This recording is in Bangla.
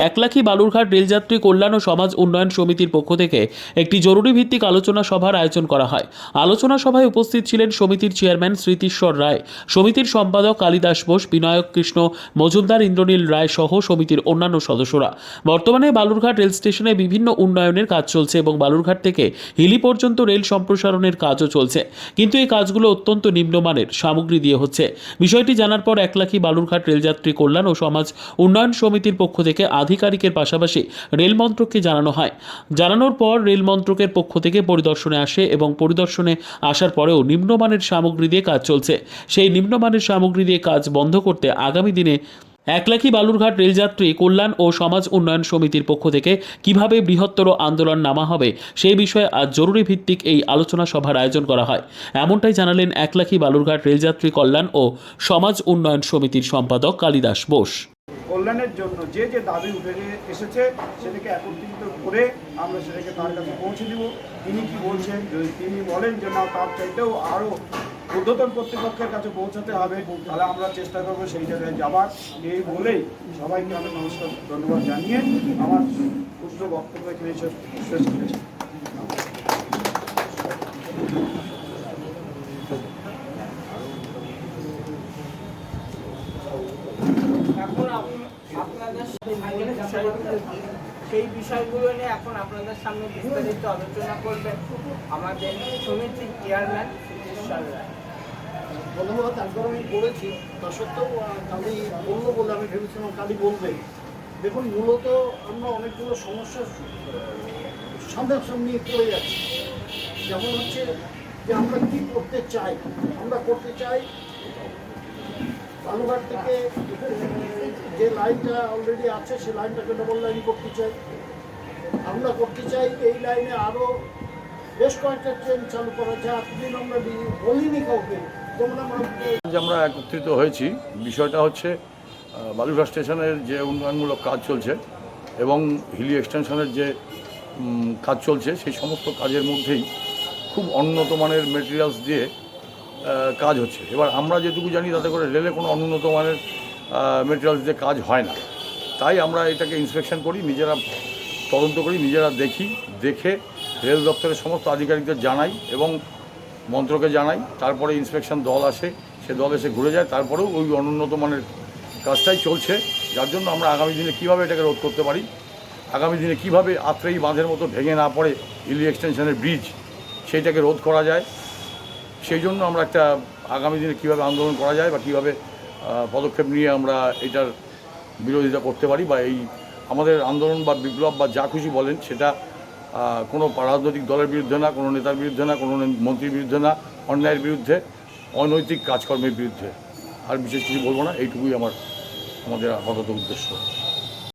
একলাখী বালুরঘাট রেলযাত্রী কল্যাণ ও সমাজ উন্নয়ন সমিতির পক্ষ থেকে একটি জরুরি ভিত্তিক আলোচনা সভার আয়োজন করা হয়। আলোচনা সভায় উপস্থিত ছিলেন সমিতির চেয়ারম্যান স্মৃতিশ্বর রায়, সমিতির সম্পাদক কালিদাস বোস, বিনায়ক কৃষ্ণ মজুমদার, ইন্দ্রনীল রায় সহ সমিতির অন্যান্য সদস্যরা। বর্তমানে বালুরঘাট রেল স্টেশনে বিভিন্ন উন্নয়নের কাজ চলছে এবং বালুরঘাট থেকে হিলি পর্যন্ত রেল সম্প্রসারণের কাজও চলছে, কিন্তু এই কাজগুলো অত্যন্ত নিম্নমানের সামগ্রী দিয়ে হচ্ছে। বিষয়টি জানার পর একলাখী বালুরঘাট রেলযাত্রী কল্যাণ ও সমাজ উন্নয়ন সমিতির পক্ষ থেকে আধিকারিকের পাশাপাশি রেল মন্ত্রককে জানানো হয়। জানানোর পর রেল মন্ত্রকের পক্ষ থেকে পরিদর্শনে আসে এবং পরিদর্শনে আসার পরেও নিম্নমানের সামগ্রী দিয়ে কাজ চলছে। সেই নিম্নমানের সামগ্রী দিয়ে কাজ বন্ধ করতে আগামী দিনে একলাখী বালুরঘাট রেলযাত্রী কল্যাণ ও সমাজ উন্নয়ন সমিতির পক্ষ থেকে কিভাবে বৃহত্তর আন্দোলন নামা হবে সেই বিষয়ে আজ জরুরি ভিত্তিক এই আলোচনা সভার আয়োজন করা হয়। এমনটাই জানালেন একলাখী বালুরঘাট রেলযাত্রী কল্যাণ ও সমাজ উন্নয়ন সমিতির সম্পাদক কালিদাস বোস। কল্যাণের জন্য যে যে দাবি উঠে এসেছে সেটাকে একত্রিত করে আমরা সেটাকে তার কাছে পৌঁছে দিব। তিনি কি বলছেন, যদি তিনি বলেন যে না তার চাইতেও আরও ঊর্ধ্বতন কর্তৃপক্ষের কাছে পৌঁছাতে হবে, তাহলে আমরা চেষ্টা করবো সেই জায়গায় যাবার। এই বলেই সবাইকে আমি নমস্কার ধন্যবাদ জানিয়ে আমার ক্ষুদ্র বক্তব্য এখানে শেষ করেছি। সেই বিষয়গুলো নিয়ে এখন আপনাদের সামনে বিস্তারিত আলোচনা করবেন আমাদের সমিতির চেয়ারম্যান স্মৃতিশ্বর রায়। ধন্যবাদ। একবার আমি বলেছি, তা সত্ত্বেও কালি বললো বলে আমি ভেবেছিলাম কালি বলবে। দেখুন, মূলত আমরা অনেকগুলো সমস্যার সামনাসামনি পড়ে যাচ্ছি। যেমন হচ্ছে যে আমরা কী করতে চাই, আমরা করতে চাই বালুঘাট থেকে যে লাইনটা অলরেডি আছে সে লাইনটাকে ডবল লাইন করতে চাই। আমরা করতে চাই এই লাইনে আরও বেশ কয়েকটা ট্রেন চালু করা যায়। এতদিন আমরা বলিনি কাউকে, যেমন আমরা একত্রিত হয়েছি। বিষয়টা হচ্ছে বালুরঘাট স্টেশনের যে উন্নয়নমূলক কাজ চলছে এবং হিলি এক্সটেনশনের যে কাজ চলছে, সেই সমস্ত কাজের মধ্যেই খুব উন্নত মানের মেটেরিয়ালস দিয়ে কাজ হচ্ছে। এবার আমরা যেটুকু জানি তাতে করে রেলে কোনো উন্নত মানের মেটেরিয়ালস দিয়ে কাজ হয় না। তাই আমরা এটাকে ইন্সপেকশন করি, নিজেরা তদন্ত করি, নিজেরা দেখে রেল দপ্তরের সমস্ত আধিকারিকদের জানাই এবং মন্ত্রকে জানাই। তারপরে ইন্সপেকশন দল আসে, সে দল এসে ঘুরে যায়, তারপরেও ওই অনুন্নত মানের কাজটাই চলছে। যার জন্য আমরা আগামী দিনে কীভাবে এটাকে রোধ করতে পারি, আগামী দিনে কীভাবে আত্রেই বাঁধের মতো ভেঙে না পড়ে হিলি এক্সটেনশনের ব্রিজ, সেইটাকে রোধ করা যায়, সেই জন্য আমরা একটা আগামী দিনে কীভাবে আন্দোলন করা যায় বা কীভাবে পদক্ষেপ নিয়ে আমরা এটার বিরোধিতা করতে পারি, বা এই আমাদের আন্দোলন বা বিপ্লব বা যা খুশি বলেন সেটা কোনো রাজনৈতিক দলের বিরুদ্ধে না, কোনো নেতার বিরুদ্ধে না, কোনো মন্ত্রীর বিরুদ্ধে না, অন্যায়ের বিরুদ্ধে, অনৈতিক কাজকর্মের বিরুদ্ধে। আর বিশেষ কিছু বলবো না, এইটুকুই আমাদের আপাতত উদ্দেশ্য।